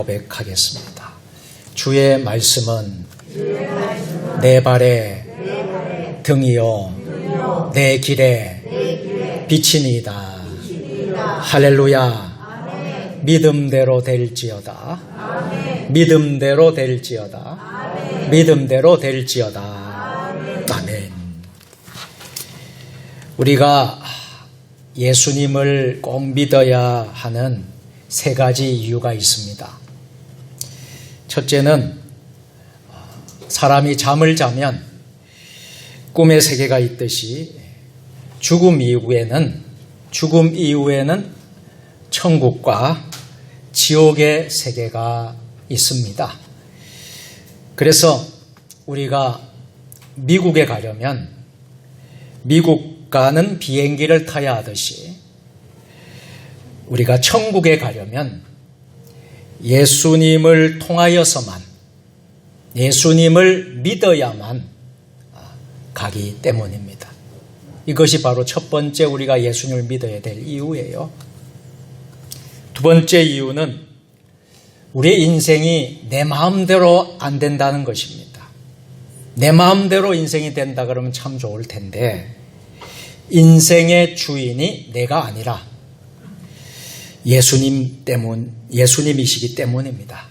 고백하겠습니다. 주의 말씀은 내 발의 등이요 내 길에 빛이니이다. 할렐루야. 믿음대로 될지어다. 믿음대로 될지어다. 믿음대로 될지어다. 아멘. 우리가 예수님을 꼭 믿어야 하는 세 가지 이유가 있습니다. 첫째는 사람이 잠을 자면 꿈의 세계가 있듯이 죽음 이후에는 천국과 지옥의 세계가 있습니다. 그래서 우리가 미국에 가려면 미국 가는 비행기를 타야 하듯이 우리가 천국에 가려면 예수님을 통하여서만, 예수님을 믿어야만 가기 때문입니다. 이것이 바로 첫 번째 우리가 예수님을 믿어야 될 이유예요. 두 번째 이유는 우리의 인생이 내 마음대로 안 된다는 것입니다. 내 마음대로 인생이 된다 그러면 참 좋을 텐데 인생의 주인이 내가 아니라 예수님이시기 때문입니다.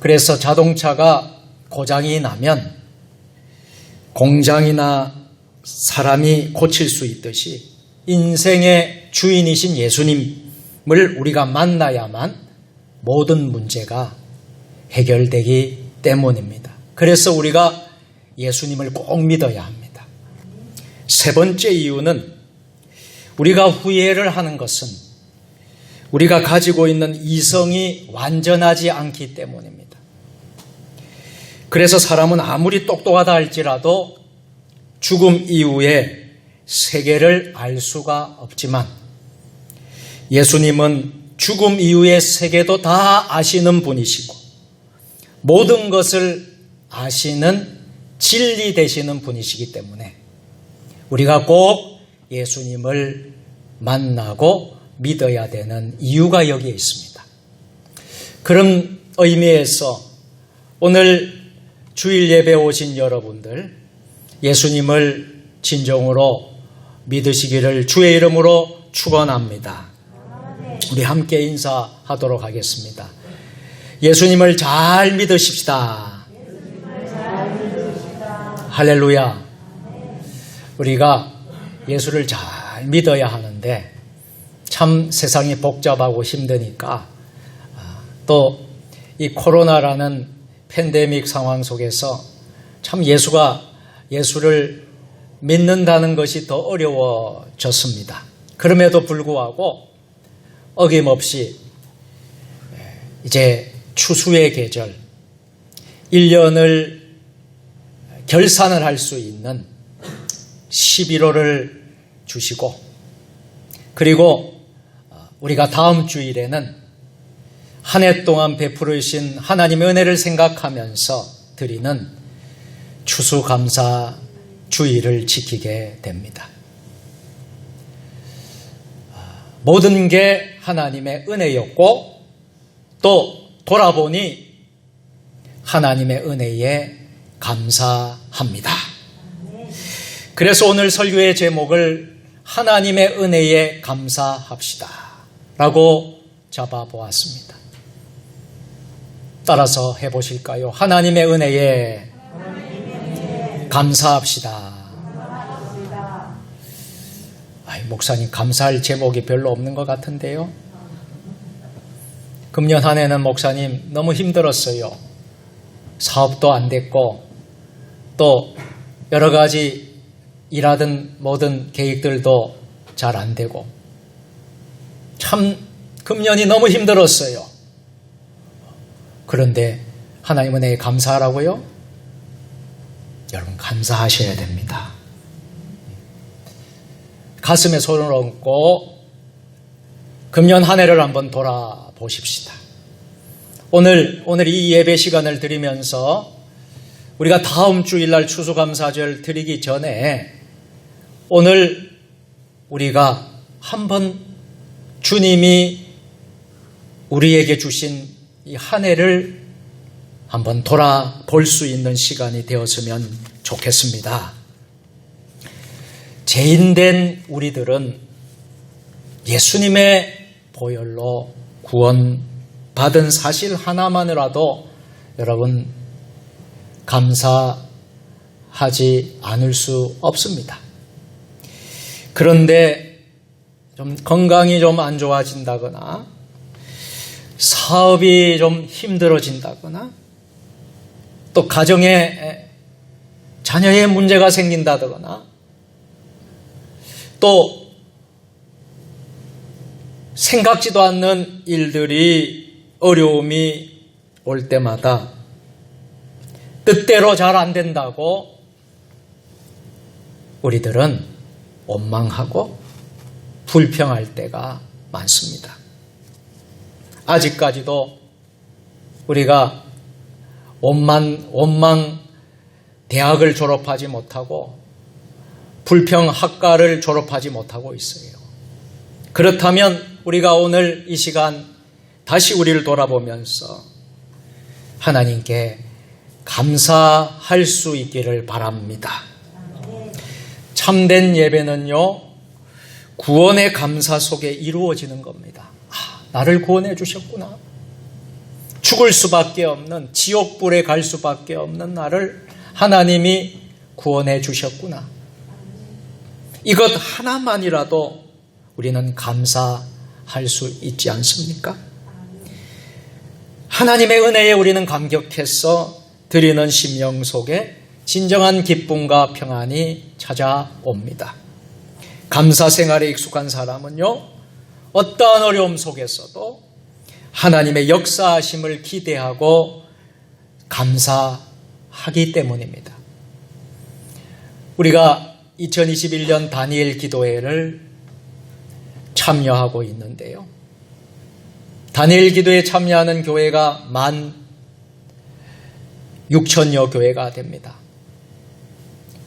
그래서 자동차가 고장이 나면 공장이나 사람이 고칠 수 있듯이 인생의 주인이신 예수님을 우리가 만나야만 모든 문제가 해결되기 때문입니다. 그래서 우리가 예수님을 꼭 믿어야 합니다. 세 번째 이유는 우리가 후회를 하는 것은 우리가 가지고 있는 이성이 완전하지 않기 때문입니다. 그래서 사람은 아무리 똑똑하다 할지라도 죽음 이후에 세계를 알 수가 없지만 예수님은 죽음 이후의 세계도 다 아시는 분이시고 모든 것을 아시는 진리 되시는 분이시기 때문에 우리가 꼭 예수님을 만나고 믿어야 되는 이유가 여기에 있습니다. 그런 의미에서 오늘 주일 예배에 오신 여러분들 예수님을 진정으로 믿으시기를 주의 이름으로 축원합니다. 우리 함께 인사하도록 하겠습니다. 예수님을 잘 믿으십시다. 할렐루야. 우리가 예수를 잘 믿어야 하는데 참 세상이 복잡하고 힘드니까 또 이 코로나라는 팬데믹 상황 속에서 참 예수를 믿는다는 것이 더 어려워졌습니다. 그럼에도 불구하고 어김없이 이제 추수의 계절 1년을 결산을 할 수 있는 11월을 주시고 그리고 우리가 다음 주일에는 한 해 동안 베풀으신 하나님의 은혜를 생각하면서 드리는 추수감사 주일을 지키게 됩니다. 모든 게 하나님의 은혜였고 또 돌아보니 하나님의 은혜에 감사합니다. 그래서 오늘 설교의 제목을 하나님의 은혜에 감사합시다 라고 잡아보았습니다. 따라서 해보실까요? 하나님의 은혜에 감사합시다. 목사님 감사할 제목이 별로 없는 것 같은데요. 금년 한 해는 목사님 너무 힘들었어요. 사업도 안 됐고 또 여러 가지 일하던 모든 계획들도 잘 안 되고 참 금년이 너무 힘들었어요. 그런데 하나님 은혜에 감사하라고요? 여러분 감사하셔야 됩니다. 가슴에 손을 얹고 금년 한 해를 한번 돌아보십시다. 오늘 이 예배 시간을 드리면서 우리가 다음 주일날 추수감사절 드리기 전에 오늘 우리가 한번 주님이 우리에게 주신 이 한 해를 한번 돌아볼 수 있는 시간이 되었으면 좋겠습니다. 죄인된 우리들은 예수님의 보혈로 구원받은 사실 하나만이라도 여러분 감사하지 않을 수 없습니다. 그런데 좀 건강이 좀 안 좋아진다거나 사업이 좀 힘들어진다거나 또 가정에 자녀의 문제가 생긴다거나 또 생각지도 않는 일들이 어려움이 올 때마다 뜻대로 잘 안 된다고 우리들은 원망하고 불평할 때가 많습니다. 아직까지도 우리가 원망 대학을 졸업하지 못하고 불평 학과를 졸업하지 못하고 있어요. 그렇다면 우리가 오늘 이 시간 다시 우리를 돌아보면서 하나님께 감사할 수 있기를 바랍니다. 참된 예배는요, 구원의 감사 속에 이루어지는 겁니다. 나를 구원해 주셨구나. 죽을 수밖에 없는 지옥불에 갈 수밖에 없는 나를 하나님이 구원해 주셨구나. 이것 하나만이라도 우리는 감사할 수 있지 않습니까? 하나님의 은혜에 우리는 감격해서 드리는 심령 속에 진정한 기쁨과 평안이 찾아옵니다. 감사 생활에 익숙한 사람은요, 어떠한 어려움 속에서도 하나님의 역사하심을 기대하고 감사하기 때문입니다. 우리가 2021년 다니엘 기도회를 참여하고 있는데요. 다니엘 기도에 참여하는 교회가 16,000여 교회가 됩니다.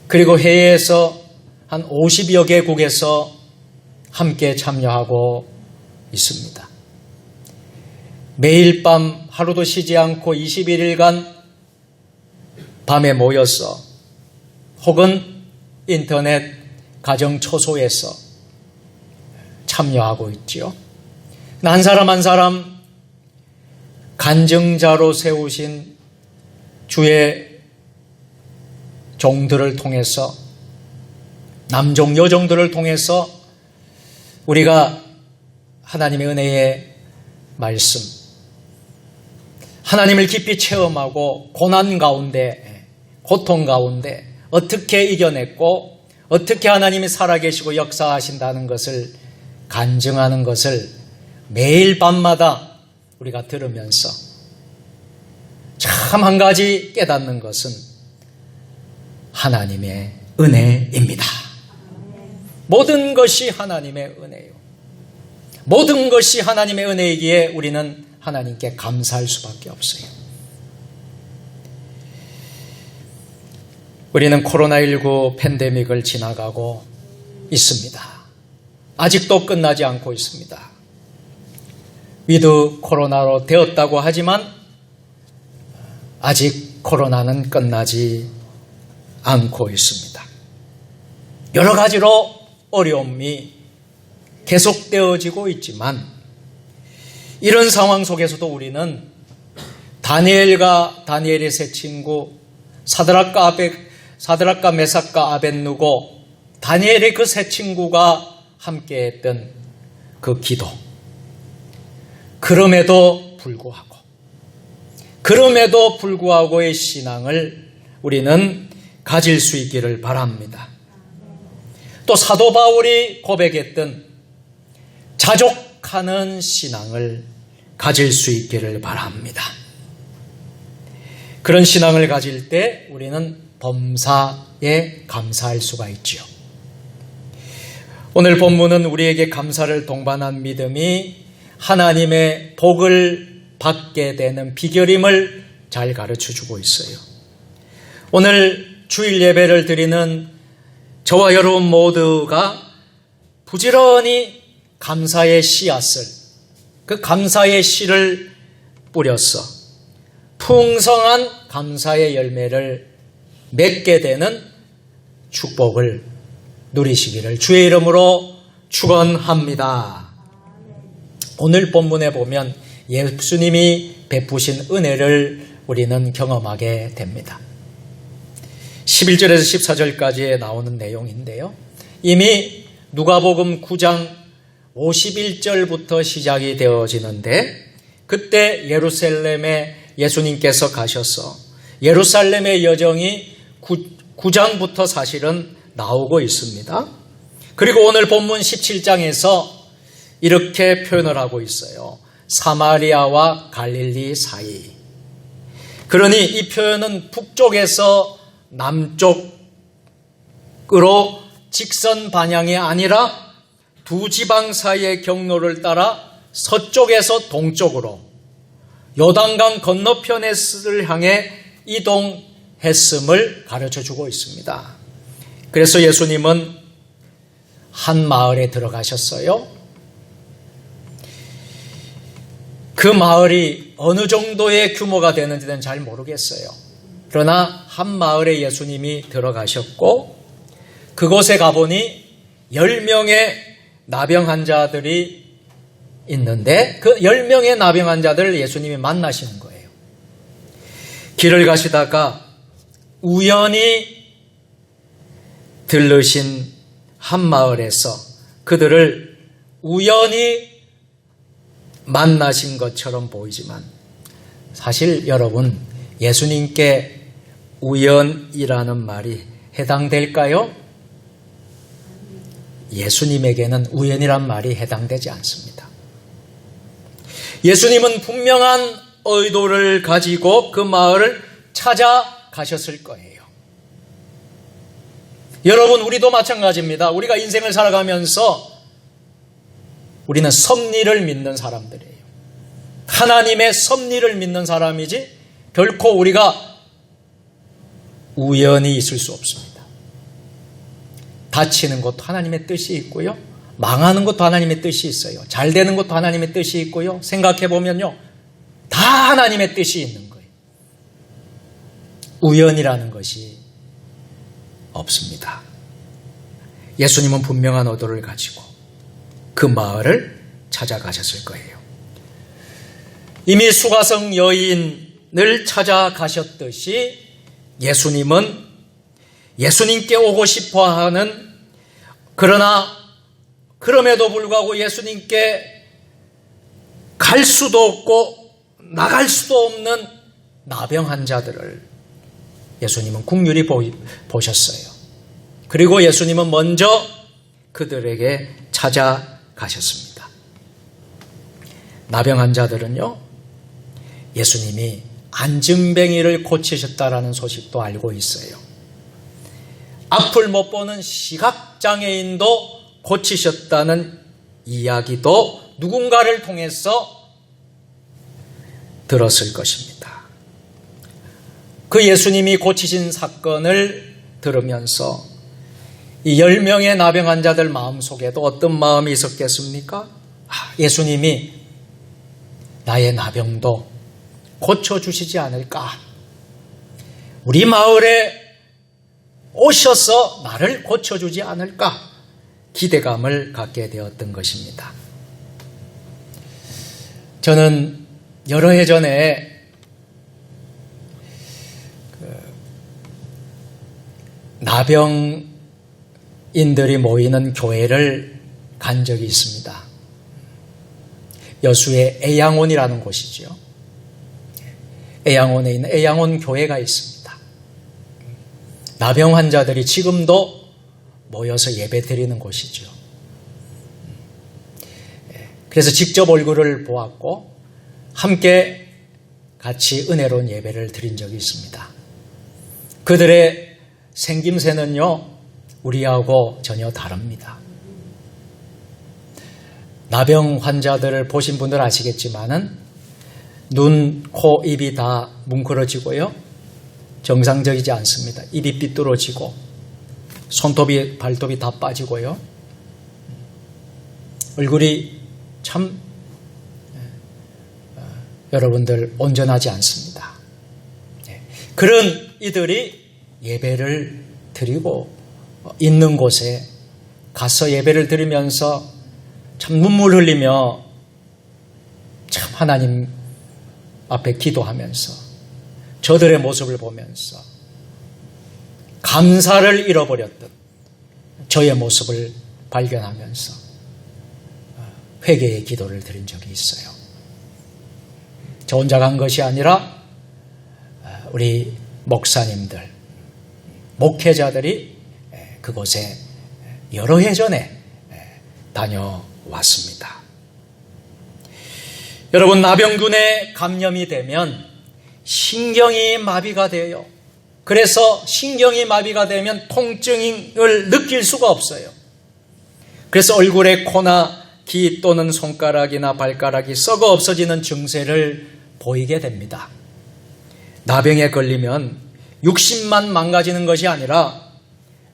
그리고 해외에서 한 50여 개국에서 함께 참여하고 있습니다. 매일 밤 하루도 쉬지 않고 21일간 밤에 모여서 혹은 인터넷 가정 초소에서 참여하고 있지요. 한 사람 한 사람 간증자로 세우신 주의 종들을 통해서 남종 여종들을 통해서 우리가 하나님의 은혜의 말씀, 하나님을 깊이 체험하고 고난 가운데, 고통 가운데 어떻게 이겨냈고 어떻게 하나님이 살아계시고 역사하신다는 것을 간증하는 것을 매일 밤마다 우리가 들으면서 참 한 가지 깨닫는 것은 하나님의 은혜입니다. 모든 것이 하나님의 은혜요. 모든 것이 하나님의 은혜이기에 우리는 하나님께 감사할 수밖에 없어요. 우리는 코로나19 팬데믹을 지나가고 있습니다. 아직도 끝나지 않고 있습니다. 위드 코로나로 되었다고 하지만 아직 코로나는 끝나지 않고 있습니다. 여러 가지로 어려움이 계속되어지고 있지만 이런 상황 속에서도 우리는 다니엘의 세 친구 사드락과 메삭과 아벳느고 다니엘의 그 세 친구가 함께했던 그 기도, 그럼에도 불구하고의 신앙을 우리는 가질 수 있기를 바랍니다. 또 사도 바울이 고백했던 자족하는 신앙을 가질 수 있기를 바랍니다. 그런 신앙을 가질 때 우리는 범사에 감사할 수가 있지요. 오늘 본문은 우리에게 감사를 동반한 믿음이 하나님의 복을 받게 되는 비결임을 잘 가르쳐주고 있어요. 오늘 주일 예배를 드리는 저와 여러분 모두가 부지런히 감사의 씨앗을, 그 감사의 씨를 뿌렸어 풍성한 감사의 열매를 맺게 되는 축복을 누리시기를 주의 이름으로 축원합니다. 오늘 본문에 보면 예수님이 베푸신 은혜를 우리는 경험하게 됩니다. 11절에서 14절까지에 나오는 내용인데요. 이미 누가복음 9장 51절부터 시작이 되어지는데 그때 예루살렘에 예수님께서 가셔서 예루살렘의 여정이 9장부터 사실은 나오고 있습니다. 그리고 오늘 본문 17장에서 이렇게 표현을 하고 있어요. 사마리아와 갈릴리 사이. 그러니 이 표현은 북쪽에서 남쪽으로 직선 방향이 아니라 두 지방 사이의 경로를 따라 서쪽에서 동쪽으로 요단강 건너편을 향해 이동했음을 가르쳐주고 있습니다. 그래서 예수님은 한 마을에 들어가셨어요. 그 마을이 어느 정도의 규모가 되는지는 잘 모르겠어요. 그러나 한 마을에 예수님이 들어가셨고 그곳에 가보니 10명의 나병 환자들이 있는데 그 10명의 나병 환자들을 예수님이 만나시는 거예요. 길을 가시다가 우연히 들르신 한 마을에서 그들을 우연히 만나신 것처럼 보이지만 사실 여러분 예수님께 우연이라는 말이 해당될까요? 예수님에게는 우연이란 말이 해당되지 않습니다. 예수님은 분명한 의도를 가지고 그 마을을 찾아가셨을 거예요. 여러분 우리도 마찬가지입니다. 우리가 인생을 살아가면서 우리는 섭리를 믿는 사람들이에요. 하나님의 섭리를 믿는 사람이지 결코 우리가 우연히 있을 수 없습니다. 다치는 것도 하나님의 뜻이 있고요. 망하는 것도 하나님의 뜻이 있어요. 잘 되는 것도 하나님의 뜻이 있고요. 생각해보면요. 다 하나님의 뜻이 있는 거예요. 우연이라는 것이 없습니다. 예수님은 분명한 의도를 가지고 그 마을을 찾아가셨을 거예요. 이미 수가성 여인을 찾아가셨듯이 예수님은 예수님께 오고 싶어하는 그러나 그럼에도 불구하고 예수님께 갈 수도 없고 나갈 수도 없는 나병 환자들을 예수님은 긍휼히 보셨어요. 그리고 예수님은 먼저 그들에게 찾아가셨습니다. 나병 환자들은요, 예수님이 안진뱅이를 고치셨다라는 소식도 알고 있어요. 앞을 못 보는 시각장애인도 고치셨다는 이야기도 누군가를 통해서 들었을 것입니다. 그 예수님이 고치신 사건을 들으면서 이 10명의 나병 환자들 마음속에도 어떤 마음이 있었겠습니까? 예수님이 나의 나병도 고쳐주시지 않을까? 우리 마을에 오셔서 나를 고쳐주지 않을까? 기대감을 갖게 되었던 것입니다. 저는 여러 해 전에 나병인들이 모이는 교회를 간 적이 있습니다. 여수의 애양원이라는 곳이죠. 애양원에 있는 애양원 교회가 있습니다. 나병 환자들이 지금도 모여서 예배 드리는 곳이죠. 그래서 직접 얼굴을 보았고 함께 같이 은혜로운 예배를 드린 적이 있습니다. 그들의 생김새는요, 우리하고 전혀 다릅니다. 나병 환자들을 보신 분들 아시겠지만은 눈, 코, 입이 다 뭉클어지고요. 정상적이지 않습니다. 입이 삐뚤어지고 손톱이, 발톱이 다 빠지고요. 얼굴이 참 여러분들 온전하지 않습니다. 그런 이들이 예배를 드리고 있는 곳에 가서 예배를 드리면서 참 눈물 흘리며 참 하나님 앞에 기도하면서 저들의 모습을 보면서 감사를 잃어버렸던 저의 모습을 발견하면서 회개의 기도를 드린 적이 있어요. 저 혼자 간 것이 아니라 우리 목사님들, 목회자들이 그곳에 여러 해 전에 다녀왔습니다. 여러분, 나병균에 감염이 되면 신경이 마비가 돼요. 그래서 신경이 마비가 되면 통증을 느낄 수가 없어요. 그래서 얼굴에 코나 귀 또는 손가락이나 발가락이 썩어 없어지는 증세를 보이게 됩니다. 나병에 걸리면 육신만 망가지는 것이 아니라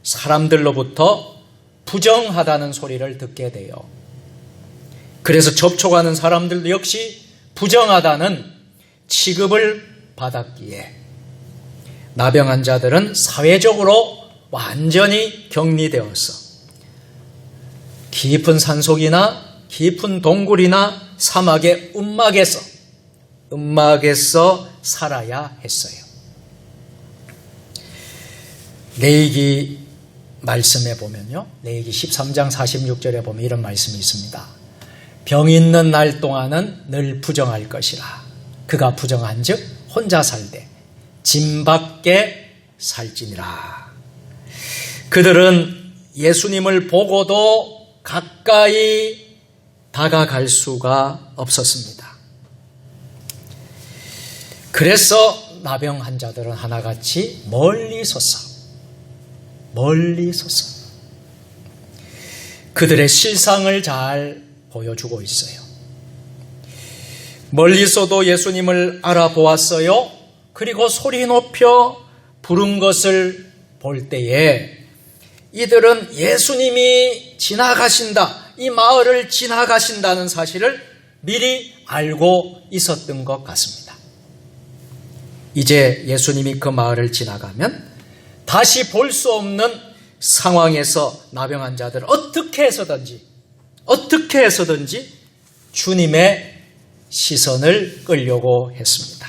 사람들로부터 부정하다는 소리를 듣게 돼요. 그래서 접촉하는 사람들도 역시 부정하다는 취급을 받았기에 나병 환자들은 사회적으로 완전히 격리되어서 깊은 산속이나 깊은 동굴이나 사막의 음막에서 살아야 했어요. 레위기 말씀에 보면요, 레위기 13장 46절에 보면 이런 말씀이 있습니다. 병 있는 날 동안은 늘 부정할 것이라. 그가 부정한즉 혼자 살되 짐 밖에 살지니라. 그들은 예수님을 보고도 가까이 다가갈 수가 없었습니다. 그래서 나병 환자들은 하나같이 멀리 서서 그들의 실상을 잘 보여주고 있어요. 멀리서도 예수님을 알아보았어요. 그리고 소리 높여 부른 것을 볼 때에 이들은 예수님이 지나가신다, 이 마을을 지나가신다는 사실을 미리 알고 있었던 것 같습니다. 이제 예수님이 그 마을을 지나가면 다시 볼 수 없는 상황에서 나병 환자들은 어떻게 해서든지 주님의 시선을 끌려고 했습니다.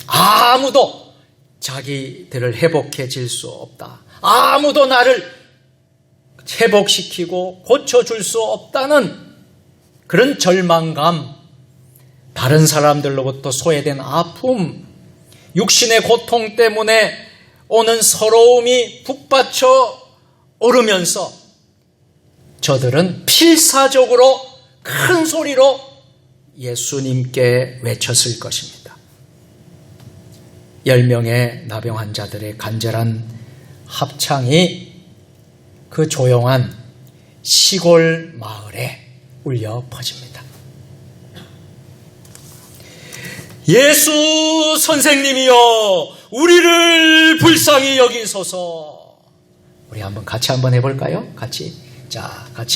아무도 자기들을 회복해질 수 없다. 아무도 나를 회복시키고 고쳐줄 수 없다는 그런 절망감, 다른 사람들로부터 소외된 아픔, 육신의 고통 때문에 오는 서러움이 북받쳐 오르면서 저들은 필사적으로 큰 소리로 예수님께 외쳤을 것입니다. 10명의 나병 환자들의 간절한 합창이 그 조용한 시골 마을에 울려 퍼집니다. 예수 선생님이여, 우리를 불쌍히 여기소서. 우리 같이 한번 해볼까요? 같이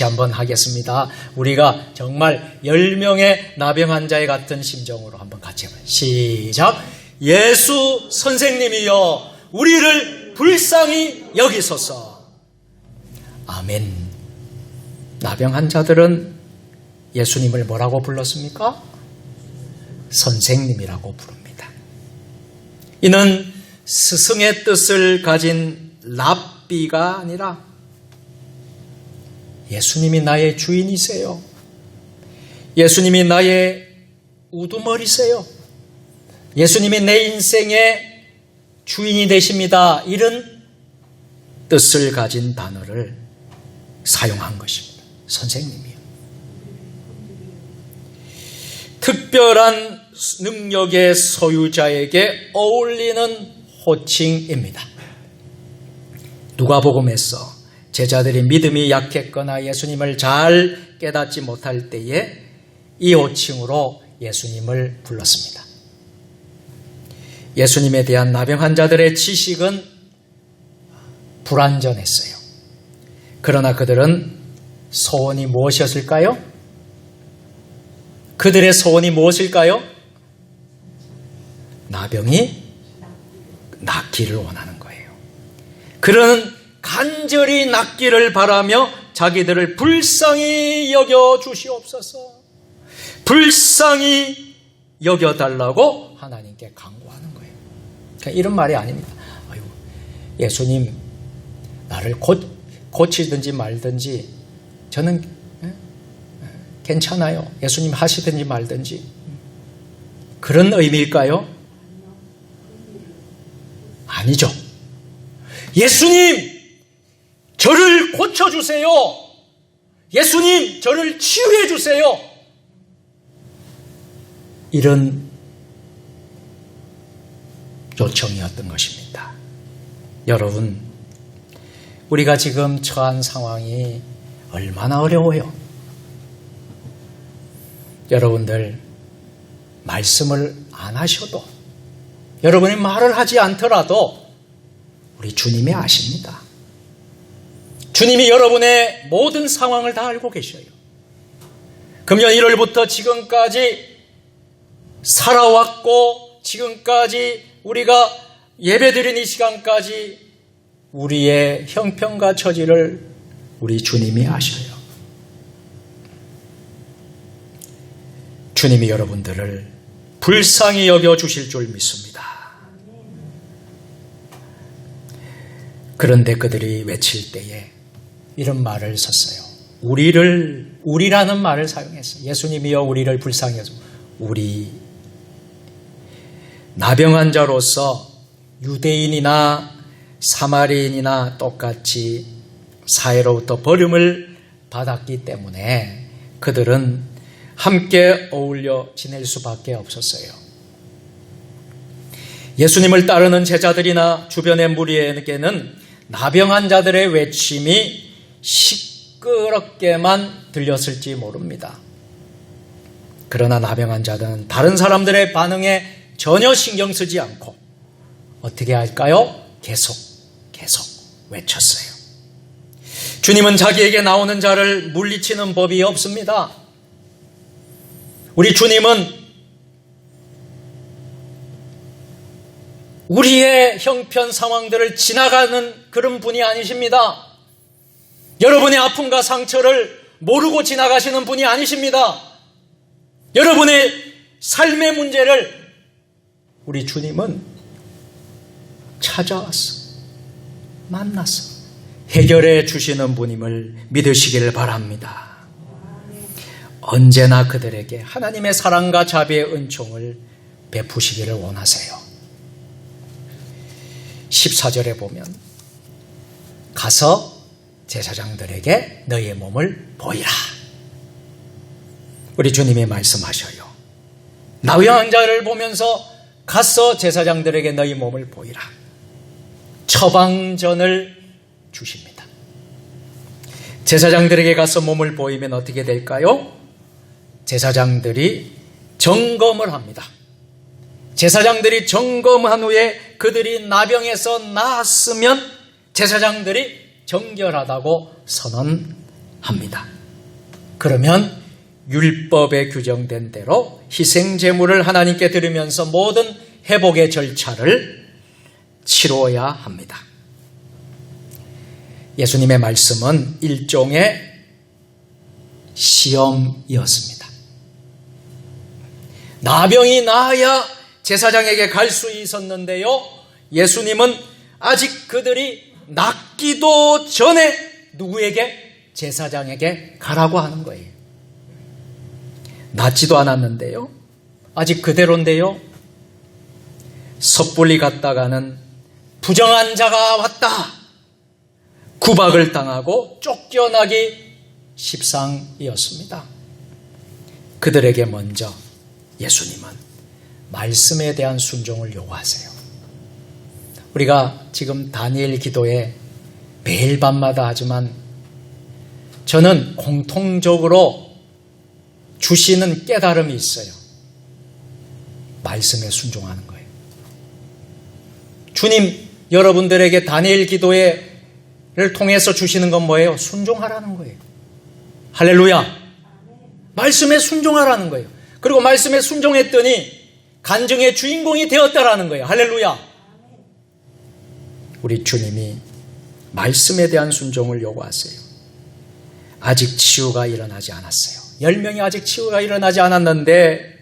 한번 하겠습니다. 우리가 정말 10명의 나병 환자의 같은 심정으로 한번 같이 해봐요. 시작. 예수 선생님이여, 우리를 불쌍히 여기소서. 아멘. 나병 환자들은 예수님을 뭐라고 불렀습니까? 선생님이라고 부릅니다. 이는 스승의 뜻을 가진 랍비가 아니라 예수님이 나의 주인이세요. 예수님이 나의 우두머리세요. 예수님이 내 인생의 주인이 되십니다. 이런 뜻을 가진 단어를 사용한 것입니다. 선생님이요. 특별한 능력의 소유자에게 어울리는 호칭입니다. 누가복음에서 제자들이 믿음이 약했거나 예수님을 잘 깨닫지 못할 때에 이 호칭으로 예수님을 불렀습니다. 예수님에 대한 나병 환자들의 지식은 불완전했어요. 그러나 그들은 소원이 무엇이었을까요? 그들의 소원이 무엇일까요? 나병이 낫기를 원하는 거예요. 그런 간절히 낫기를 바라며 자기들을 불쌍히 여겨 주시옵소서, 불쌍히 여겨달라고 하나님께 간구하는 거예요. 그러니까 이런 말이 아닙니다. 아유, 예수님 나를 고치든지 말든지 저는 괜찮아요. 예수님 하시든지 말든지. 그런 의미일까요? 아니죠. 예수님 저를 고쳐주세요. 예수님 저를 치유해 주세요. 이런 요청이었던 것입니다. 여러분, 우리가 지금 처한 상황이 얼마나 어려워요. 여러분들 말씀을 안 하셔도, 여러분이 말을 하지 않더라도 우리 주님이 아십니다. 주님이 여러분의 모든 상황을 다 알고 계셔요. 금년 1월부터 지금까지 살아왔고, 지금까지 우리가 예배드린 이 시간까지 우리의 형편과 처지를 우리 주님이 아셔요. 주님이 여러분들을 불쌍히 여겨주실 줄 믿습니다. 그런데 그들이 외칠 때에 이런 말을 썼어요. 우리라는 말을 사용했어요. 예수님이여 우리를 불쌍히 여겨. 우리 나병한 자로서 유대인이나 사마리인이나 똑같이 사회로부터 버림을 받았기 때문에 그들은 함께 어울려 지낼 수밖에 없었어요. 예수님을 따르는 제자들이나 주변의 무리에게는 나병한 자들의 외침이 시끄럽게만 들렸을지 모릅니다. 그러나 나병한 자들은 다른 사람들의 반응에 전혀 신경 쓰지 않고 어떻게 할까요? 계속 외쳤어요. 주님은 자기에게 나오는 자를 물리치는 법이 없습니다. 우리 주님은 우리의 형편 상황들을 지나가는 그런 분이 아니십니다. 여러분의 아픔과 상처를 모르고 지나가시는 분이 아니십니다. 여러분의 삶의 문제를 우리 주님은 찾아와서 만나서 해결해 주시는 분임을 믿으시기를 바랍니다. 언제나 그들에게 하나님의 사랑과 자비의 은총을 베푸시기를 원하세요. 14절에 보면 가서 제사장들에게 너희의 몸을 보이라. 우리 주님이 말씀하셔요. 나병한 자를 보면서 가서 제사장들에게 너희 몸을 보이라. 처방전을 주십니다. 제사장들에게 가서 몸을 보이면 어떻게 될까요? 제사장들이 점검을 합니다. 제사장들이 점검한 후에 그들이 나병에서 나았으면 제사장들이 정결하다고 선언합니다. 그러면 율법에 규정된 대로 희생제물을 하나님께 드리면서 모든 회복의 절차를 치러야 합니다. 예수님의 말씀은 일종의 시험이었습니다. 나병이 나아야 제사장에게 갈 수 있었는데요, 예수님은 아직 그들이 낫기도 전에 누구에게? 제사장에게 가라고 하는 거예요. 낫지도 않았는데요, 아직 그대로인데요, 섣불리 갔다가는 부정한 자가 왔다, 구박을 당하고 쫓겨나기 십상이었습니다. 그들에게 먼저 예수님은 말씀에 대한 순종을 요구하세요. 우리가 지금 다니엘 기도에 매일 밤마다 하지만 저는 공통적으로 주시는 깨달음이 있어요. 말씀에 순종하는 거예요. 주님, 여러분들에게 다니엘 기도를 통해서 주시는 건 뭐예요? 순종하라는 거예요. 할렐루야. 말씀에 순종하라는 거예요. 그리고 말씀에 순종했더니 간증의 주인공이 되었다라는 거예요. 할렐루야. 우리 주님이 말씀에 대한 순종을 요구하세요. 아직 치유가 일어나지 않았어요. 10명이 아직 치유가 일어나지 않았는데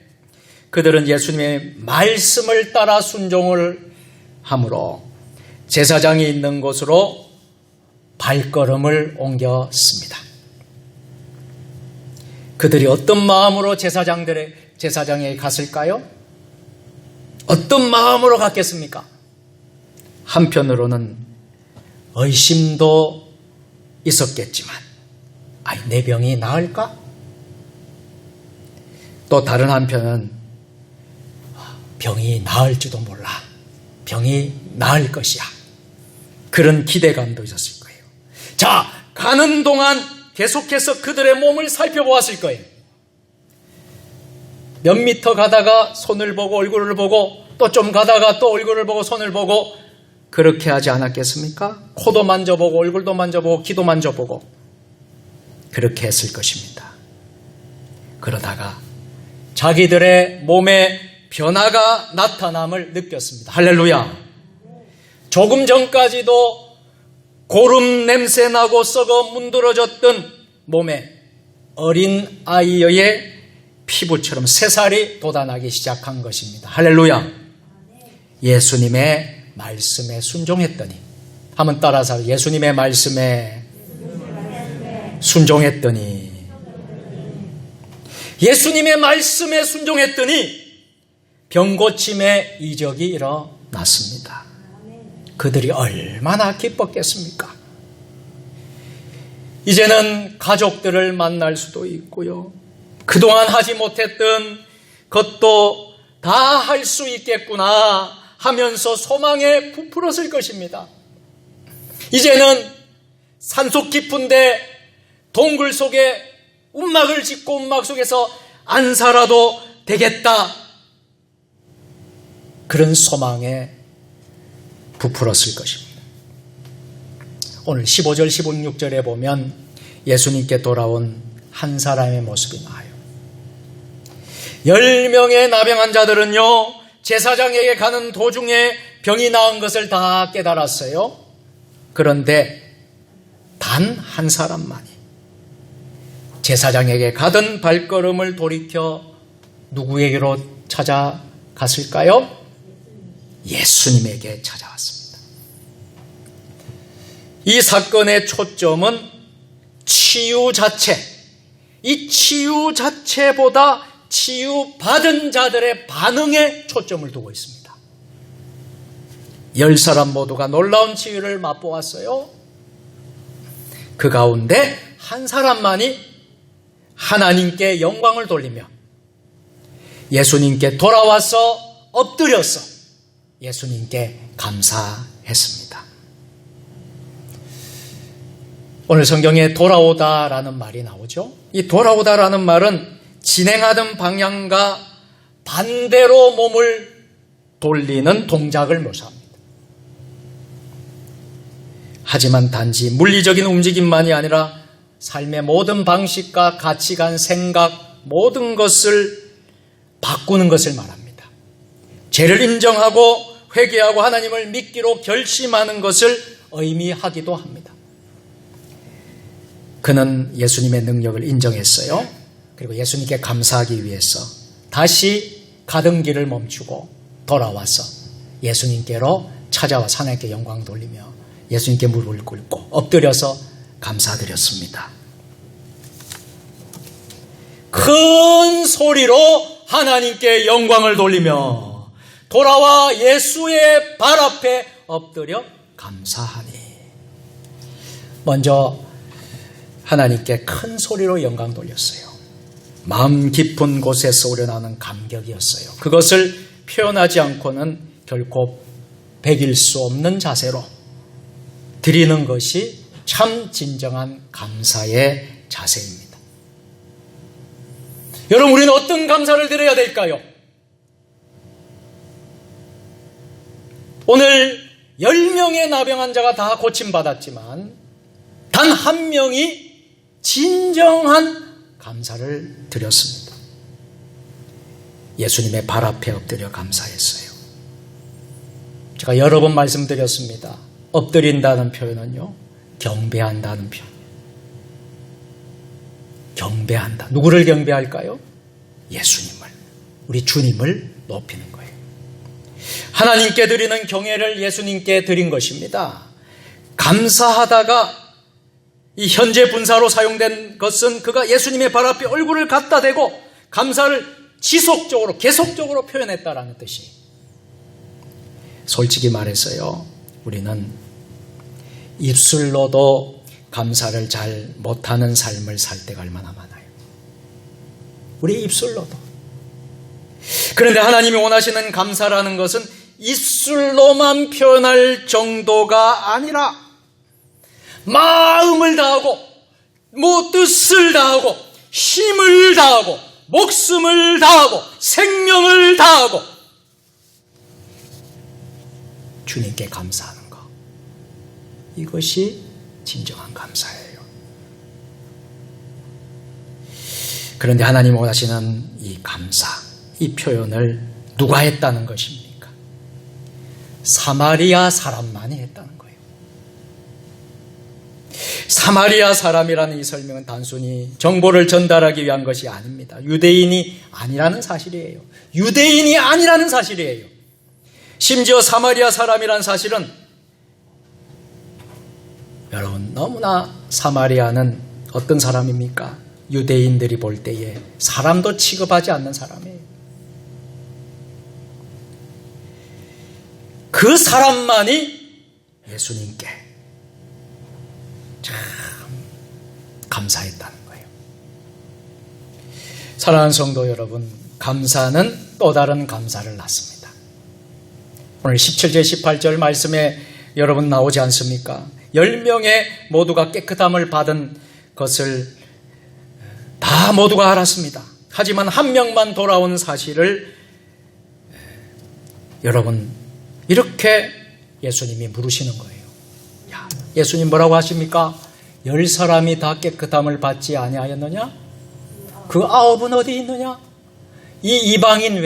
그들은 예수님의 말씀을 따라 순종을 함으로 제사장이 있는 곳으로 발걸음을 옮겼습니다. 그들이 어떤 마음으로 제사장에게 갔을까요? 어떤 마음으로 갔겠습니까? 한편으로는 의심도 있었겠지만, 내 병이 나을까? 또 다른 한편은 병이 나을지도 몰라. 병이 나을 것이야. 그런 기대감도 있었을 거예요. 자, 가는 동안 계속해서 그들의 몸을 살펴보았을 거예요. 몇 미터 가다가 손을 보고 얼굴을 보고 또 좀 가다가 또 얼굴을 보고 손을 보고 그렇게 하지 않았겠습니까? 코도 만져보고 얼굴도 만져보고 귀도 만져보고 그렇게 했을 것입니다. 그러다가 자기들의 몸에 변화가 나타남을 느꼈습니다. 할렐루야. 조금 전까지도 고름 냄새 나고 썩어 문드러졌던 몸에 어린 아이의 피부처럼 새살이 돋아나기 시작한 것입니다. 할렐루야. 예수님의 말씀에 순종했더니, 한번 따라서 예수님의 말씀에 순종했더니, 예수님의 말씀에 순종했더니 병고침의 이적이 일어났습니다. 그들이 얼마나 기뻤겠습니까? 이제는 가족들을 만날 수도 있고요. 그동안 하지 못했던 것도 다 할 수 있겠구나 하면서 소망에 부풀었을 것입니다. 이제는 산속 깊은데 동굴 속에 움막을 짓고 움막 속에서 안 살아도 되겠다. 그런 소망에 부풀었을 것입니다. 오늘 15절, 16절에 보면 예수님께 돌아온 한 사람의 모습이 나와요. 10명의 나병한 자들은요, 제사장에게 가는 도중에 병이 나은 것을 다 깨달았어요. 그런데 단 한 사람만이 제사장에게 가던 발걸음을 돌이켜 누구에게로 찾아갔을까요? 예수님에게 찾아왔습니다. 이 사건의 초점은 치유 자체, 이 치유 자체보다 치유받은 자들의 반응에 초점을 두고 있습니다. 10사람 모두가 놀라운 치유를 맛보았어요. 그 가운데 한 사람만이 하나님께 영광을 돌리며 예수님께 돌아와서 엎드려서 예수님께 감사했습니다. 오늘 성경에 돌아오다라는 말이 나오죠. 이 돌아오다라는 말은 진행하던 방향과 반대로 몸을 돌리는 동작을 묘사합니다. 하지만 단지 물리적인 움직임만이 아니라 삶의 모든 방식과 가치관, 생각, 모든 것을 바꾸는 것을 말합니다. 죄를 인정하고 회개하고 하나님을 믿기로 결심하는 것을 의미하기도 합니다. 그는 예수님의 능력을 인정했어요. 그리고 예수님께 감사하기 위해서 다시 가던 길을 멈추고 돌아와서 예수님께로 찾아와서 하나님께 영광 돌리며 예수님께 무릎을 꿇고 엎드려서 감사드렸습니다. 큰 소리로 하나님께 영광을 돌리며 돌아와 예수의 발 앞에 엎드려 감사하니. 먼저 하나님께 큰 소리로 영광 돌렸어요. 마음 깊은 곳에서 우러나는 감격이었어요. 그것을 표현하지 않고는 결코 배길 수 없는 자세로 드리는 것이 참 진정한 감사의 자세입니다. 여러분, 우리는 어떤 감사를 드려야 될까요? 오늘 10명의 나병 환자가 다 고침받았지만 단 한 명이 진정한 감사를 드렸습니다. 예수님의 발 앞에 엎드려 감사했어요. 제가 여러 번 말씀드렸습니다. 엎드린다는 표현은요, 경배한다는 표현. 경배한다. 누구를 경배할까요? 예수님을, 우리 주님을 높이는 거예요. 하나님께 드리는 경애를 예수님께 드린 것입니다. 감사하다가 이 현재 분사로 사용된 것은 그가 예수님의 발 앞에 얼굴을 갖다 대고 감사를 지속적으로 계속적으로 표현했다라는 뜻이. 솔직히 말해서요, 우리는 입술로도 감사를 잘 못하는 삶을 살 때가 얼마나 많아요. 우리 입술로도. 그런데 하나님이 원하시는 감사라는 것은 입술로만 표현할 정도가 아니라 마음을 다하고 뜻을 다하고 힘을 다하고 목숨을 다하고 생명을 다하고 주님께 감사하는 것. 이것이 진정한 감사예요. 그런데 하나님 원하시는 이 감사, 이 표현을 누가 했다는 것입니까? 사마리아 사람만이 했다는 거예요. 사마리아 사람이라는 이 설명은 단순히 정보를 전달하기 위한 것이 아닙니다. 유대인이 아니라는 사실이에요. 유대인이 아니라는 사실이에요. 심지어 사마리아 사람이라는 사실은 여러분, 너무나 사마리아는 어떤 사람입니까? 유대인들이 볼 때에 사람도 취급하지 않는 사람이에요. 그 사람만이 예수님께 참 감사했다는 거예요. 사랑하는 성도 여러분, 감사는 또 다른 감사를 낳습니다. 오늘 17절 18절 말씀에 여러분 나오지 않습니까? 10명의 모두가 깨끗함을 받은 것을 다 모두가 알았습니다. 하지만 한 명만 돌아온 사실을 여러분, 이렇게 예수님이 물으시는 거예요. 야, 예수님 뭐라고 하십니까? 10사람이 다 깨끗함을 받지 아니하였느냐? 그 9은 어디 있느냐? 이 이방인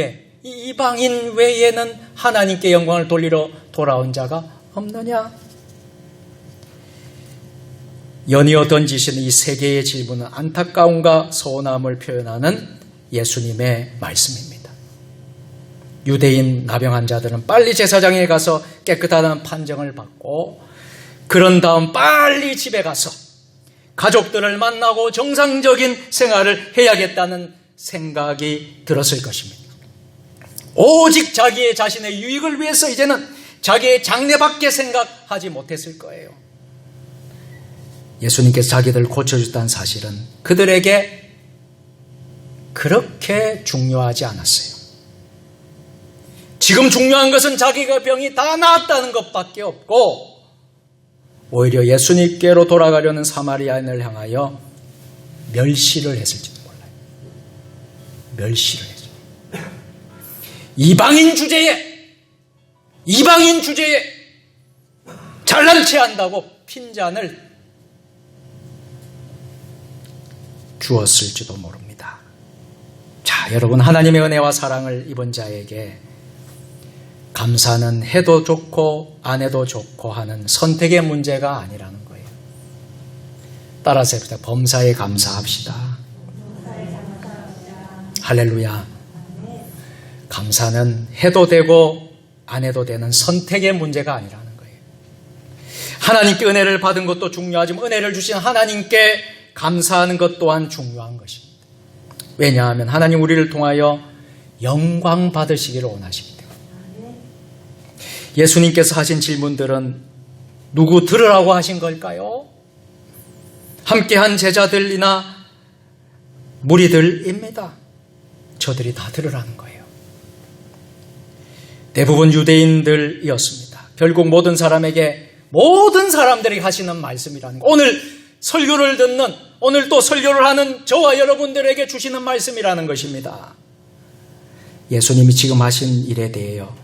외에는 하나님께 영광을 돌리러 돌아온 자가 없느냐? 연이어 던지시는 이 세 개의 질문은 안타까움과 서운함을 표현하는 예수님의 말씀입니다. 유대인 나병한 자들은 빨리 제사장에 가서 깨끗하다는 판정을 받고 그런 다음 빨리 집에 가서 가족들을 만나고 정상적인 생활을 해야겠다는 생각이 들었을 것입니다. 오직 자기의 자신의 유익을 위해서 이제는 자기의 장래밖에 생각하지 못했을 거예요. 예수님께서 자기들을 고쳐주셨다는 사실은 그들에게 그렇게 중요하지 않았어요. 지금 중요한 것은 자기가 병이 다 나았다는 것밖에 없고 오히려 예수님께로 돌아가려는 사마리아인을 향하여 멸시를 했을지도 몰라요. 멸시를 했어요. 이방인 주제에 잘난 체 한다고 핀잔을 주었을지도 모릅니다. 자, 여러분, 하나님의 은혜와 사랑을 입은 자에게 감사는 해도 좋고 안 해도 좋고 하는 선택의 문제가 아니라는 거예요. 따라서 해봅시다. 범사에 감사합시다. 할렐루야. 감사는 해도 되고 안 해도 되는 선택의 문제가 아니라는 거예요. 하나님께 은혜를 받은 것도 중요하지만 은혜를 주신 하나님께 감사하는 것 또한 중요한 것입니다. 왜냐하면 하나님 우리를 통하여 영광 받으시기를 원하시기 때문에. 예수님께서 하신 질문들은 누구 들으라고 하신 걸까요? 함께한 제자들이나 무리들입니다. 저들이 다 들으라는 거예요. 대부분 유대인들이었습니다. 결국 모든 사람들이 하시는 말씀이라는 거. 오늘 설교를 듣는, 오늘 또 설교를 하는 저와 여러분들에게 주시는 말씀이라는 것입니다. 예수님이 지금 하신 일에 대해요,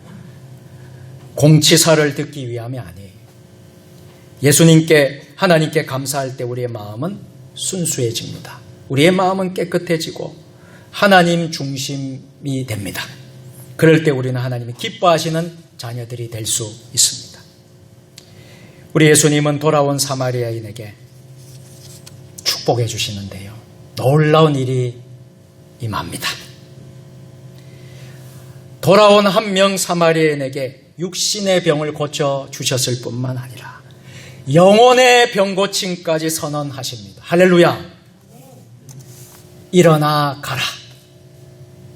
공치사를 듣기 위함이 아니에요. 예수님께, 하나님께 감사할 때 우리의 마음은 순수해집니다. 우리의 마음은 깨끗해지고 하나님 중심의 됩니다. 그럴 때 우리는 하나님이 기뻐하시는 자녀들이 될 수 있습니다. 우리 예수님은 돌아온 사마리아인에게 축복해 주시는데요. 놀라운 일이 임합니다. 돌아온 한 명 사마리아인에게 육신의 병을 고쳐 주셨을 뿐만 아니라 영혼의 병 고침까지 선언하십니다. 할렐루야. 일어나 가라.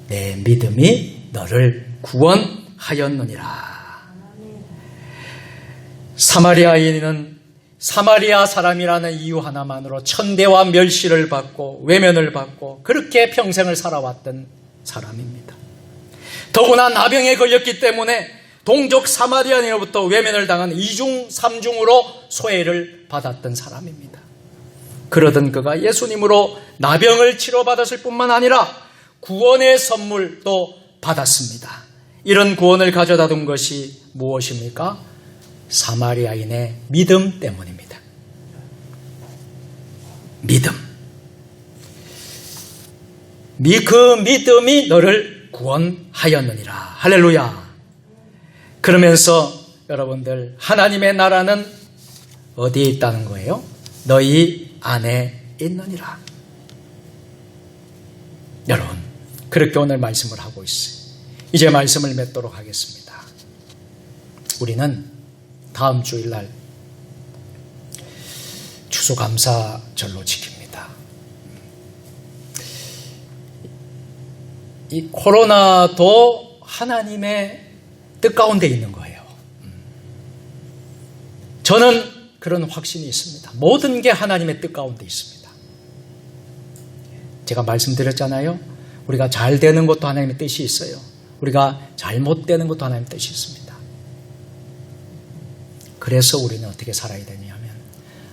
내 믿음이 너를 구원하였느니라. 사마리아인은 사마리아 사람이라는 이유 하나만으로 천대와 멸시를 받고 외면을 받고 그렇게 평생을 살아왔던 사람입니다. 더구나 나병에 걸렸기 때문에 동족 사마리아인으로부터 외면을 당한 2중 3중으로 소외를 받았던 사람입니다. 그러던 그가 예수님으로 나병을 치료받았을 뿐만 아니라 구원의 선물도 받았습니다. 이런 구원을 가져다 둔 것이 무엇입니까? 사마리아인의 믿음 때문입니다. 믿음. 그 믿음이 너를 구원하였느니라. 할렐루야. 그러면서 여러분들 하나님의 나라는 어디에 있다는 거예요? 너희 안에 있느니라. 여러분, 그렇게 오늘 말씀을 하고 있어요. 이제 말씀을 맺도록 하겠습니다. 우리는 다음 주일날 추수감사절로 지킵니다. 이 코로나도 하나님의 뜻 가운데 있는 거예요. 저는 그런 확신이 있습니다. 모든 게 하나님의 뜻 가운데 있습니다. 제가 말씀드렸잖아요. 우리가 잘 되는 것도 하나님의 뜻이 있어요. 우리가 잘못되는 것도 하나님의 뜻이 있습니다. 그래서 우리는 어떻게 살아야 되냐면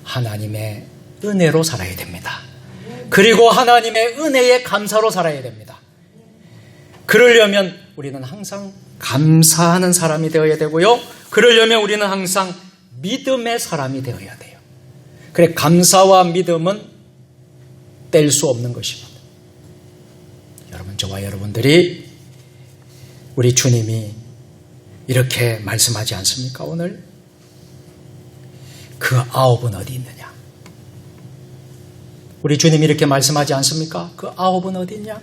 하나님의 은혜로 살아야 됩니다. 그리고 하나님의 은혜에 감사로 살아야 됩니다. 그러려면 우리는 항상 감사하는 사람이 되어야 되고요. 그러려면 우리는 항상 믿음의 사람이 되어야 돼요. 그래, 감사와 믿음은 뗄 수 없는 것입니다. 여러분, 저와 여러분들이 우리 주님이 이렇게 말씀하지 않습니까? 오늘 그 9은 어디 있느냐? 우리 주님이 이렇게 말씀하지 않습니까? 그 9은 어디 있냐?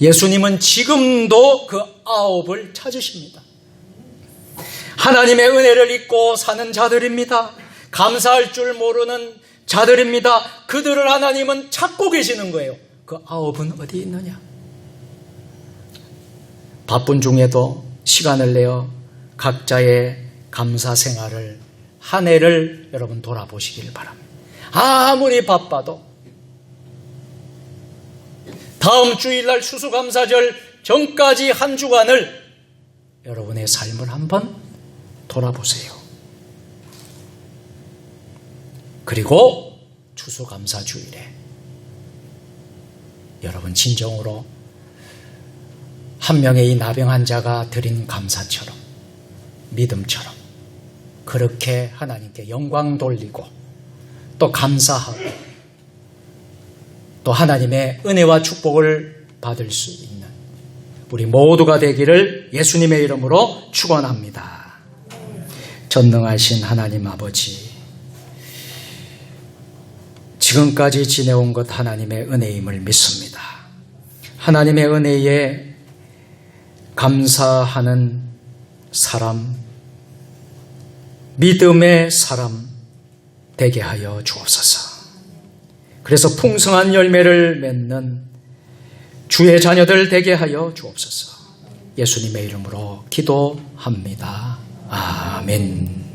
예수님은 지금도 그 9을 찾으십니다. 하나님의 은혜를 잊고 사는 자들입니다. 감사할 줄 모르는 자들입니다. 그들을 하나님은 찾고 계시는 거예요. 그 9은 어디 있느냐? 바쁜 중에도 시간을 내어 각자의 감사 생활을 한 해를 여러분 돌아보시길 바랍니다. 아무리 바빠도 다음 주일날 추수감사절 전까지 한 주간을 여러분의 삶을 한번 돌아보세요. 그리고 추수감사주일에 여러분 진정으로 한 명의 이 나병 환자가 드린 감사처럼 믿음처럼 그렇게 하나님께 영광 돌리고 또 감사하고 또 하나님의 은혜와 축복을 받을 수 있는 우리 모두가 되기를 예수님의 이름으로 축원합니다. 전능하신 하나님 아버지, 지금까지 지내온 것 하나님의 은혜임을 믿습니다. 하나님의 은혜에 감사하는 사람, 믿음의 사람 되게 하여 주옵소서. 그래서 풍성한 열매를 맺는 주의 자녀들 되게 하여 주옵소서. 예수님의 이름으로 기도합니다. 아멘.